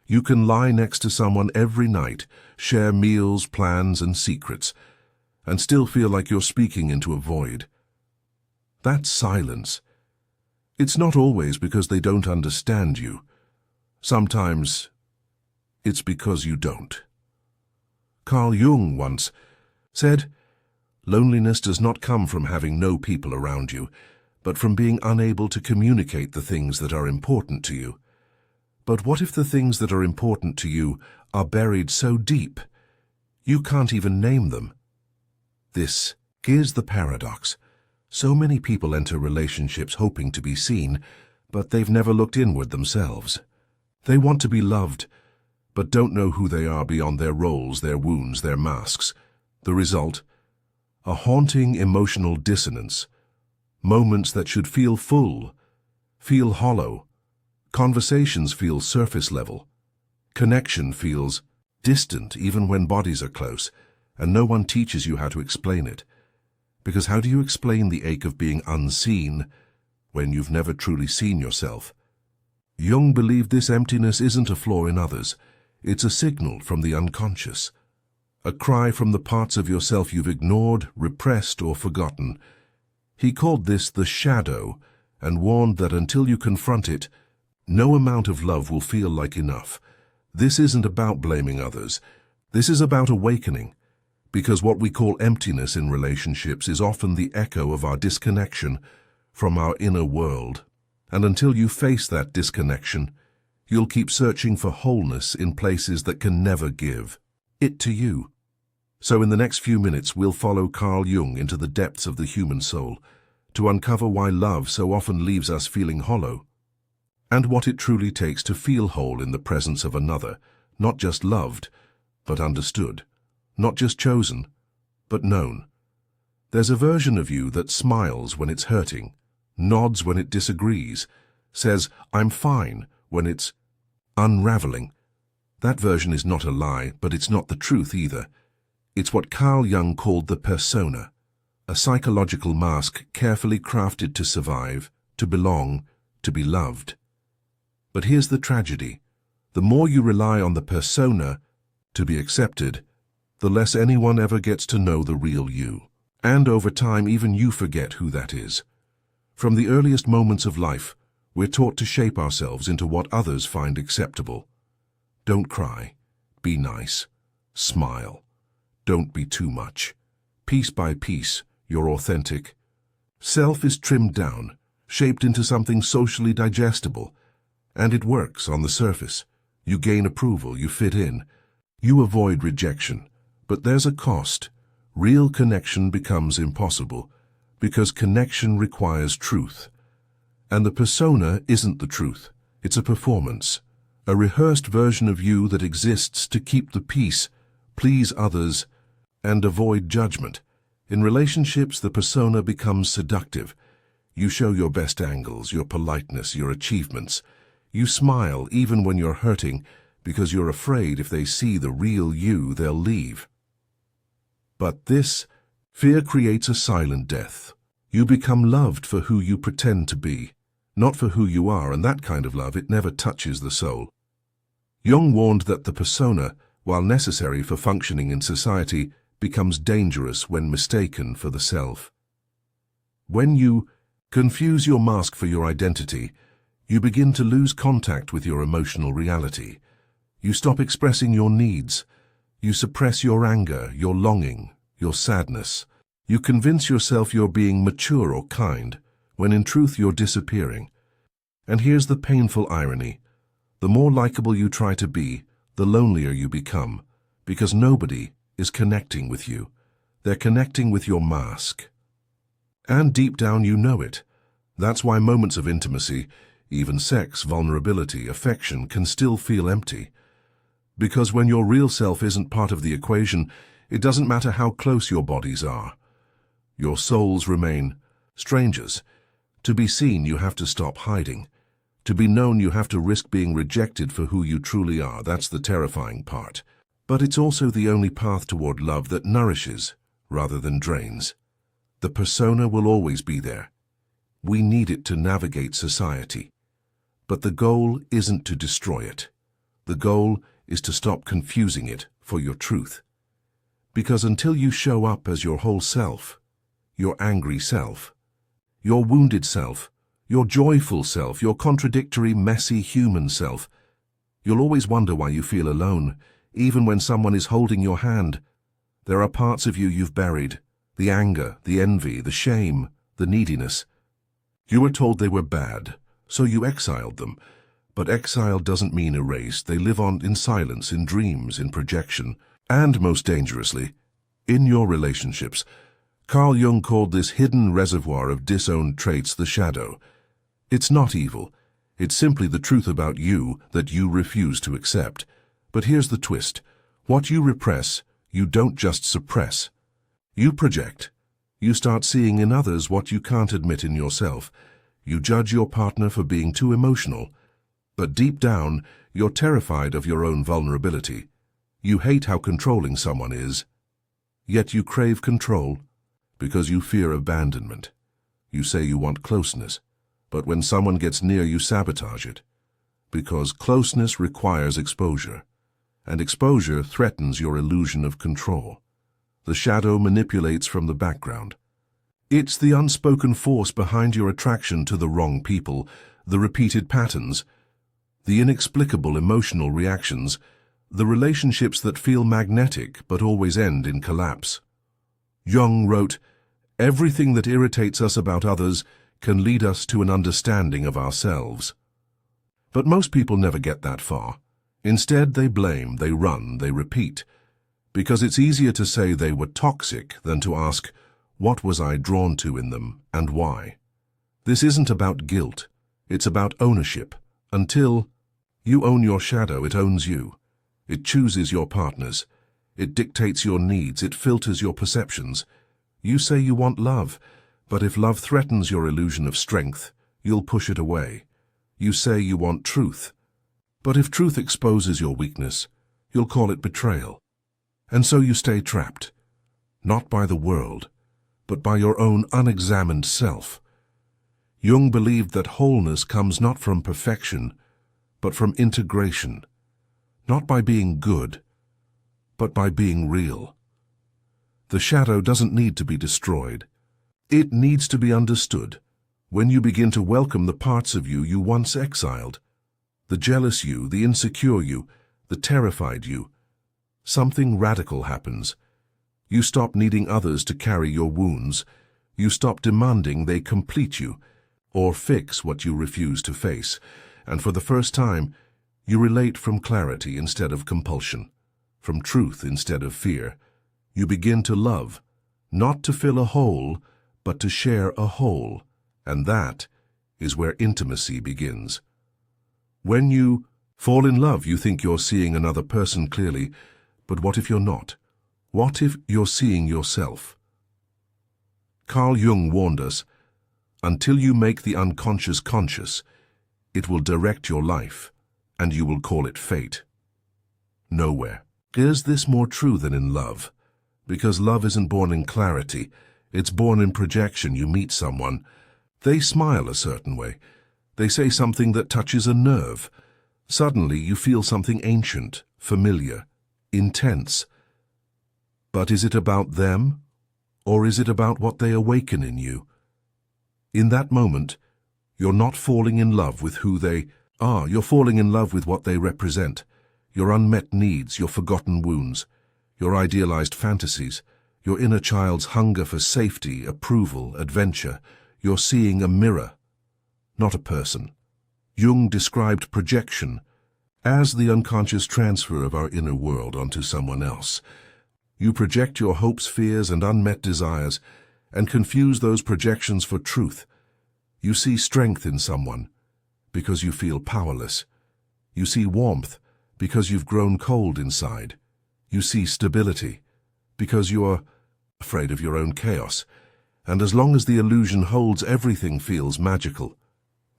You can lie next to someone every night, share meals, plans, and secrets, and still feel like you're speaking into a void. That's silence. It's not always because they don't understand you. Sometimes it's because you don't. Carl Jung once said, "Loneliness does not come from having no people around you, but from being unable to communicate the things that are important to you." But what if the things that are important to you are buried so deep, you can't even name them? Here's the paradox. So many people enter relationships hoping to be seen, but they've never looked inward themselves. They want to be loved, but don't know who they are beyond their roles, their wounds, their masks. The result? A haunting emotional dissonance. Moments that should feel full, feel hollow. Conversations feel surface level. Connection feels distant even when bodies are close, and no one teaches you how to explain it. Because how do you explain the ache of being unseen when you've never truly seen yourself? Jung believed this emptiness isn't a flaw in others. It's a signal from the unconscious. A cry from the parts of yourself you've ignored, repressed, or forgotten. He called this the shadow and warned that until you confront it, no amount of love will feel like enough. This isn't about blaming others. This is about awakening. Because what we call emptiness in relationships is often the echo of our disconnection from our inner world. And until you face that disconnection, you'll keep searching for wholeness in places that can never give it to you. So in the next few minutes, we'll follow Carl Jung into the depths of the human soul to uncover why love so often leaves us feeling hollow, and what it truly takes to feel whole in the presence of another, not just loved, but understood. Not just chosen, but known. There's a version of you that smiles when it's hurting, nods when it disagrees, says, "I'm fine," when it's unraveling. That version is not a lie, but it's not the truth either. It's what Carl Jung called the persona, a psychological mask carefully crafted to survive, to belong, to be loved. But here's the tragedy. The more you rely on the persona to be accepted, the less anyone ever gets to know the real you. And over time, even you forget who that is. From the earliest moments of life, we're taught to shape ourselves into what others find acceptable. Don't cry. Be nice. Smile. Don't be too much. Piece by piece, you're authentic. Self is trimmed down, shaped into something socially digestible. And it works on the surface. You gain approval, you fit in. You avoid rejection. But there's a cost. Real connection becomes impossible, because connection requires truth. And the persona isn't the truth. It's a performance, a rehearsed version of you that exists to keep the peace, please others, and avoid judgment. In relationships, the persona becomes seductive. You show your best angles, your politeness, your achievements. You smile even when you're hurting, because you're afraid if they see the real you, they'll leave. But this fear creates a silent death. You become loved for who you pretend to be, not for who you are, and that kind of love, it never touches the soul. Jung warned that the persona, while necessary for functioning in society, becomes dangerous when mistaken for the self. When you confuse your mask for your identity, you begin to lose contact with your emotional reality. You stop expressing your needs. You suppress your anger, your longing, your sadness. You convince yourself you're being mature or kind, when in truth you're disappearing. And here's the painful irony. The more likable you try to be, the lonelier you become, because nobody is connecting with you. They're connecting with your mask. And deep down you know it. That's why moments of intimacy, even sex, vulnerability, affection, can still feel empty. Because when your real self isn't part of the equation, it doesn't matter how close your bodies are. Your souls remain strangers. To be seen, you have to stop hiding. To be known, you have to risk being rejected for who you truly are. That's the terrifying part. But it's also the only path toward love that nourishes rather than drains. The persona will always be there. We need it to navigate society. But the goal isn't to destroy it. The goal is to stop confusing it for your truth. Because until you show up as your whole self, your angry self, your wounded self, your joyful self, your contradictory, messy human self, you'll always wonder why you feel alone, even when someone is holding your hand. There are parts of you you've buried, the anger, the envy, the shame, the neediness. You were told they were bad, so you exiled them. But exile doesn't mean erased. They live on in silence, in dreams, in projection, and most dangerously, in your relationships. Carl Jung called this hidden reservoir of disowned traits the shadow. It's not evil. It's simply the truth about you that you refuse to accept. But here's the twist. What you repress, you don't just suppress. You project. You start seeing in others what you can't admit in yourself. You judge your partner for being too emotional. But deep down, you're terrified of your own vulnerability. You hate how controlling someone is. Yet you crave control because you fear abandonment. You say you want closeness, but when someone gets near, you sabotage it. Because closeness requires exposure, and exposure threatens your illusion of control. The shadow manipulates from the background. It's the unspoken force behind your attraction to the wrong people, the repeated patterns, the inexplicable emotional reactions, the relationships that feel magnetic but always end in collapse. Jung wrote, "Everything that irritates us about others can lead us to an understanding of ourselves." But most people never get that far. Instead, they blame, they run, they repeat. Because it's easier to say they were toxic than to ask, what was I drawn to in them and why? This isn't about guilt. It's about ownership. Until you own your shadow, it owns you. It chooses your partners. It dictates your needs. It filters your perceptions. You say you want love, but if love threatens your illusion of strength, you'll push it away. You say you want truth, but if truth exposes your weakness, you'll call it betrayal. And so you stay trapped, not by the world, but by your own unexamined self. Jung believed that wholeness comes not from perfection, but from integration, not by being good, but by being real. The shadow doesn't need to be destroyed. It needs to be understood. When you begin to welcome the parts of you you once exiled, the jealous you, the insecure you, the terrified you, something radical happens. You stop needing others to carry your wounds. You stop demanding they complete you or fix what you refuse to face. And for the first time, you relate from clarity instead of compulsion, from truth instead of fear. You begin to love, not to fill a hole, but to share a whole. And that is where intimacy begins. When you fall in love, you think you're seeing another person clearly, but what if you're not? What if you're seeing yourself? Carl Jung warned us, until you make the unconscious conscious, it will direct your life, and you will call it fate. Nowhere is this more true than in love, because love isn't born in clarity, it's born in projection. You meet someone, they smile a certain way, they say something that touches a nerve. Suddenly you feel something ancient, familiar, intense. But is it about them, or is it about what they awaken in you? In that moment, you're not falling in love with who they are, you're falling in love with what they represent, your unmet needs, your forgotten wounds, your idealized fantasies, your inner child's hunger for safety, approval, adventure. You're seeing a mirror, not a person. Jung described projection as the unconscious transfer of our inner world onto someone else. You project your hopes, fears, and unmet desires, and confuse those projections for truth. You see strength in someone because you feel powerless. You see warmth because you've grown cold inside. You see stability because you're afraid of your own chaos. And as long as the illusion holds, everything feels magical.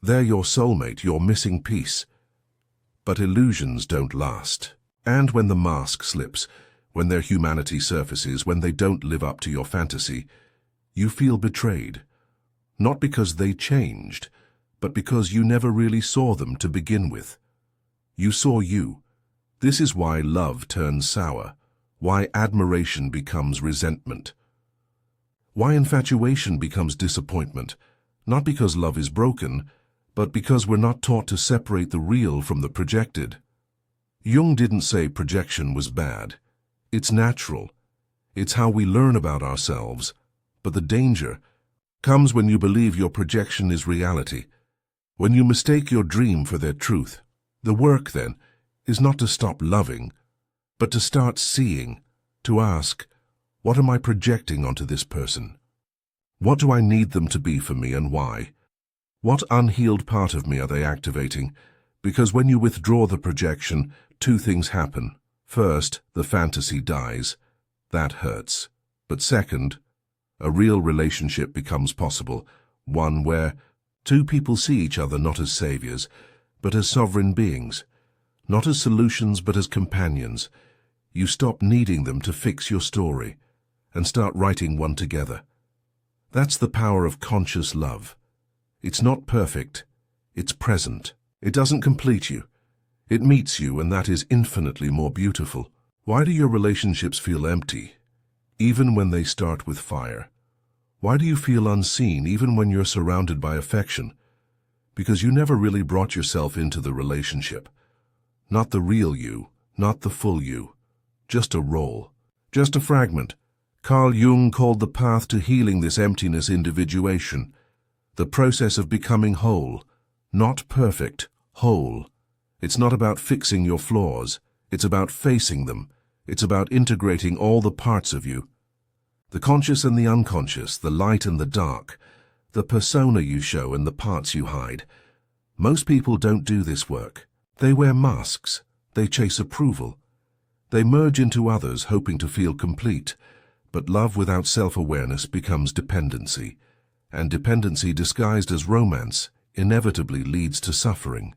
They're your soulmate, your missing piece. But illusions don't last. And when the mask slips, when their humanity surfaces, when they don't live up to your fantasy, you feel betrayed. Not because they changed, but because you never really saw them to begin with. You saw you, This is why love turns sour, why admiration becomes resentment, why infatuation becomes disappointment, not because love is broken, but because we're not taught to separate the real from the projected. Jung didn't say projection was bad. It's natural. It's how we learn about ourselves. But the danger comes when you believe your projection is reality, when you mistake your dream for their truth. The work, then, is not to stop loving, but to start seeing, to ask, what am I projecting onto this person? What do I need them to be for me and why? What unhealed part of me are they activating? Because when you withdraw the projection, two things happen. First, the fantasy dies. That hurts. But second, a real relationship becomes possible, one where two people see each other not as saviors, but as sovereign beings, not as solutions but as companions. You stop needing them to fix your story and start writing one together. That's the power of conscious love. It's not perfect. It's present. It doesn't complete you. It meets you, and that is infinitely more beautiful. Why do your relationships feel empty, even when they start with fire? Why do you feel unseen, even when you're surrounded by affection? Because you never really brought yourself into the relationship. Not the real you, not the full you. Just a role, just a fragment. Carl Jung called the path to healing this emptiness individuation, the process of becoming whole, not perfect, whole. It's not about fixing your flaws, it's about facing them. It's about integrating all the parts of you. The conscious and the unconscious, the light and the dark, the persona you show and the parts you hide. Most people don't do this work. They wear masks. They chase approval. They merge into others, hoping to feel complete. But love without self-awareness becomes dependency. And dependency disguised as romance inevitably leads to suffering.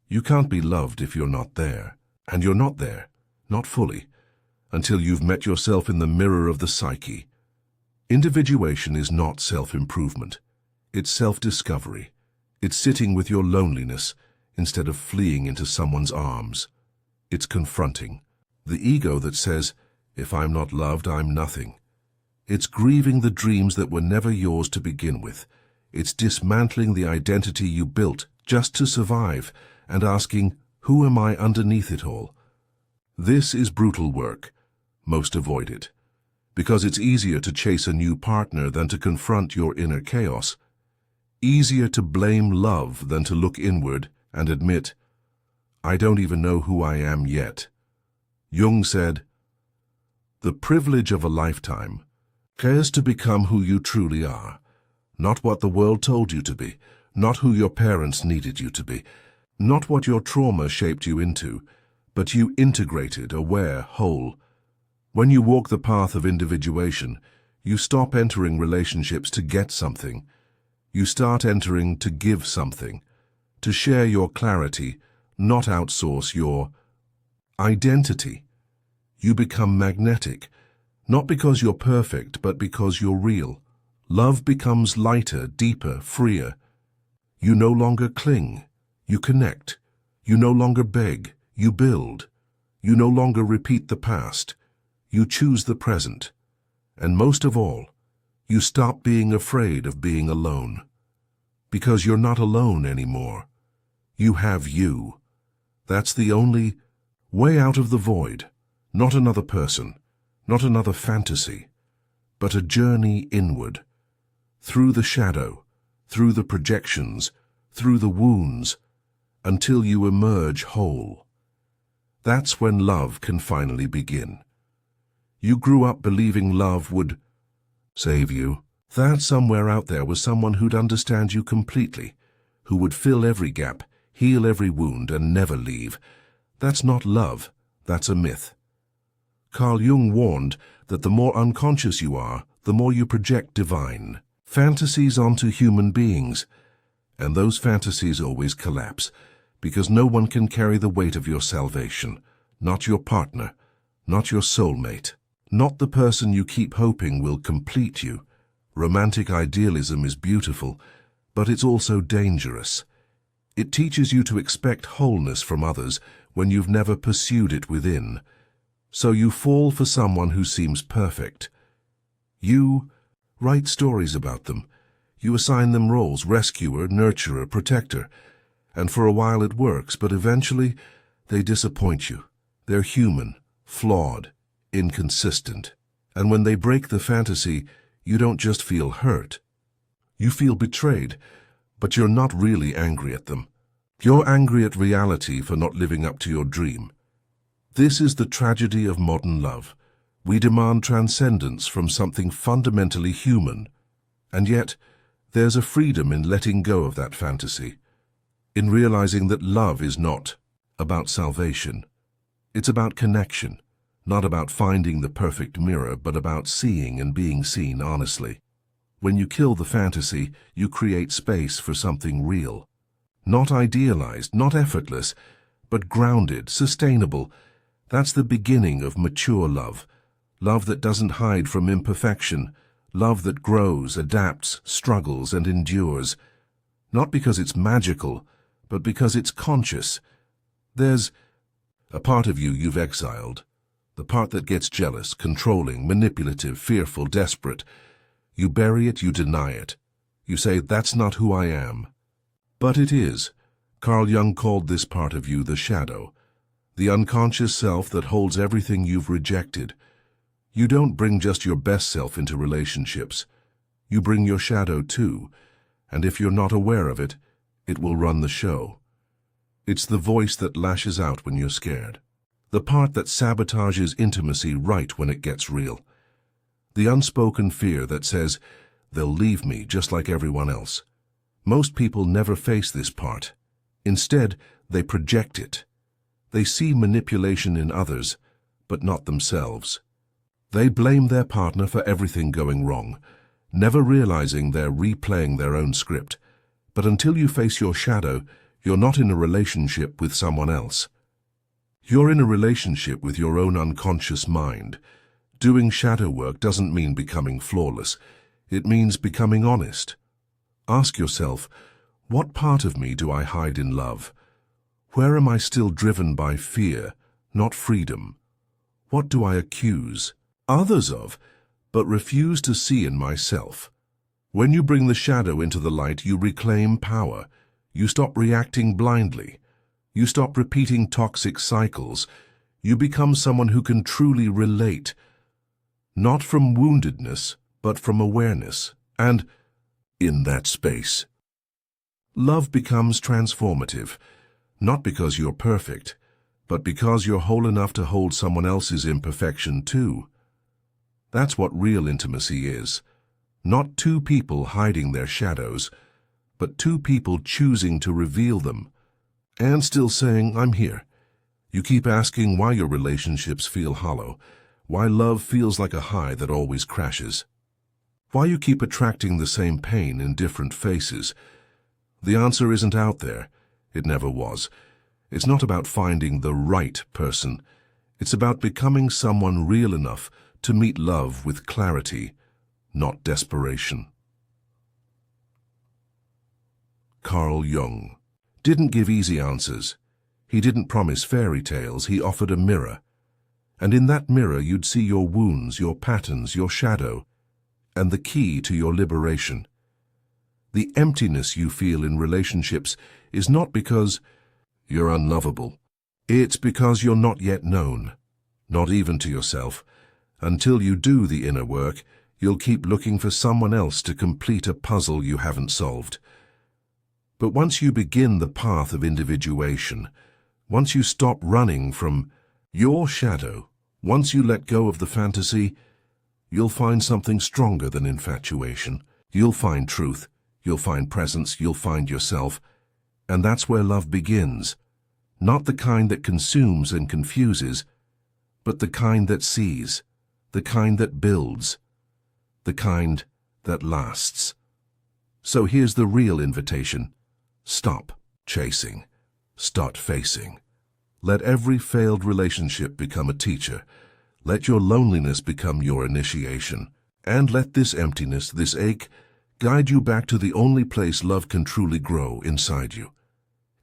You can't be loved if you're not there. And you're not there, not fully, until you've met yourself in the mirror of the psyche. Individuation is not self-improvement. It's self-discovery. It's sitting with your loneliness instead of fleeing into someone's arms. It's confronting the ego that says, if I'm not loved, I'm nothing. It's grieving the dreams that were never yours to begin with. It's dismantling the identity you built just to survive and asking, who am I underneath it all? This is brutal work. Most avoid it, because it's easier to chase a new partner than to confront your inner chaos. Easier to blame love than to look inward and admit, I don't even know who I am yet. Jung said, the privilege of a lifetime is to become who you truly are, not what the world told you to be, not who your parents needed you to be, not what your trauma shaped you into, but you integrated, aware, whole. When you walk the path of individuation, you stop entering relationships to get something. You start entering to give something, to share your clarity, not outsource your identity. You become magnetic, not because you're perfect, but because you're real. Love becomes lighter, deeper, freer. You no longer cling, you connect. You no longer beg, you build. You no longer repeat the past. You choose the present. And most of all, you stop being afraid of being alone. Because you're not alone anymore. You have you. That's the only way out of the void. Not another person, not another fantasy, but a journey inward. Through the shadow, through the projections, through the wounds, until you emerge whole. That's when love can finally begin. You grew up believing love would save you. That somewhere out there was someone who'd understand you completely, who would fill every gap, heal every wound, and never leave. That's not love, that's a myth. Carl Jung warned that the more unconscious you are, the more you project divine fantasies onto human beings. And those fantasies always collapse, because no one can carry the weight of your salvation. Not your partner, not your soulmate, not the person you keep hoping will complete you. Romantic idealism is beautiful, but it's also dangerous. It teaches you to expect wholeness from others when you've never pursued it within. So you fall for someone who seems perfect. You write stories about them. You assign them roles: rescuer, nurturer, protector. And for a while it works, but eventually they disappoint you. They're human, flawed, inconsistent. And when they break the fantasy, you don't just feel hurt. You feel betrayed, but you're not really angry at them. You're angry at reality for not living up to your dream. This is the tragedy of modern love. We demand transcendence from something fundamentally human. And yet, there's a freedom in letting go of that fantasy, in realizing that love is not about salvation. It's about connection, not about finding the perfect mirror, but about seeing and being seen honestly. When you kill the fantasy, you create space for something real. Not idealized, not effortless, but grounded, sustainable. That's the beginning of mature love. Love that doesn't hide from imperfection. Love that grows, adapts, struggles, and endures. Not because it's magical, but because it's conscious. There's a part of you you've exiled. The part that gets jealous, controlling, manipulative, fearful, desperate. You bury it, you deny it. You say, that's not who I am. But it is. Carl Jung called this part of you the shadow, the unconscious self that holds everything you've rejected. You don't bring just your best self into relationships. You bring your shadow too, and if you're not aware of it, it will run the show. It's the voice that lashes out when you're scared. The part that sabotages intimacy right when it gets real. The unspoken fear that says, they'll leave me just like everyone else. Most people never face this part. Instead, they project it. They see manipulation in others, but not themselves. They blame their partner for everything going wrong, never realizing they're replaying their own script. But until you face your shadow, you're not in a relationship with someone else. You're in a relationship with your own unconscious mind. Doing shadow work doesn't mean becoming flawless. It means becoming honest. Ask yourself, what part of me do I hide in love? Where am I still driven by fear, not freedom? What do I accuse others of, but refuse to see in myself? When you bring the shadow into the light, you reclaim power. You stop reacting blindly. You stop repeating toxic cycles. You become someone who can truly relate, not from woundedness, but from awareness. And in that space, love becomes transformative, not because you're perfect, but because you're whole enough to hold someone else's imperfection too. That's what real intimacy is. Not two people hiding their shadows, but two people choosing to reveal them, and still saying, I'm here. You keep asking why your relationships feel hollow, why love feels like a high that always crashes, why you keep attracting the same pain in different faces. The answer isn't out there. It never was. It's not about finding the right person. It's about becoming someone real enough to meet love with clarity, not desperation. Carl Jung didn't give easy answers. He didn't promise fairy tales. He offered a mirror. And in that mirror you'd see your wounds, your patterns, your shadow, and the key to your liberation. The emptiness you feel in relationships is not because you're unlovable. It's because you're not yet known, not even to yourself. Until you do the inner work, you'll keep looking for someone else to complete a puzzle you haven't solved. But once you begin the path of individuation, once you stop running from your shadow, once you let go of the fantasy, you'll find something stronger than infatuation. You'll find truth, you'll find presence, you'll find yourself. And that's where love begins. Not the kind that consumes and confuses, but the kind that sees, the kind that builds, the kind that lasts. So here's the real invitation. Stop chasing. Start facing. Let every failed relationship become a teacher. Let your loneliness become your initiation. And let this emptiness, this ache, guide you back to the only place love can truly grow inside you.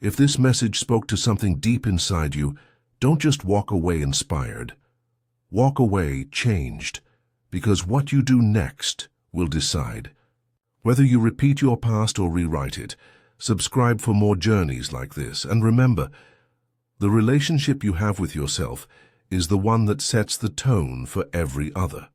If this message spoke to something deep inside you, don't just walk away inspired. Walk away changed, because what you do next will decide. Whether you repeat your past or rewrite it, subscribe for more journeys like this. And remember, the relationship you have with yourself is the one that sets the tone for every other.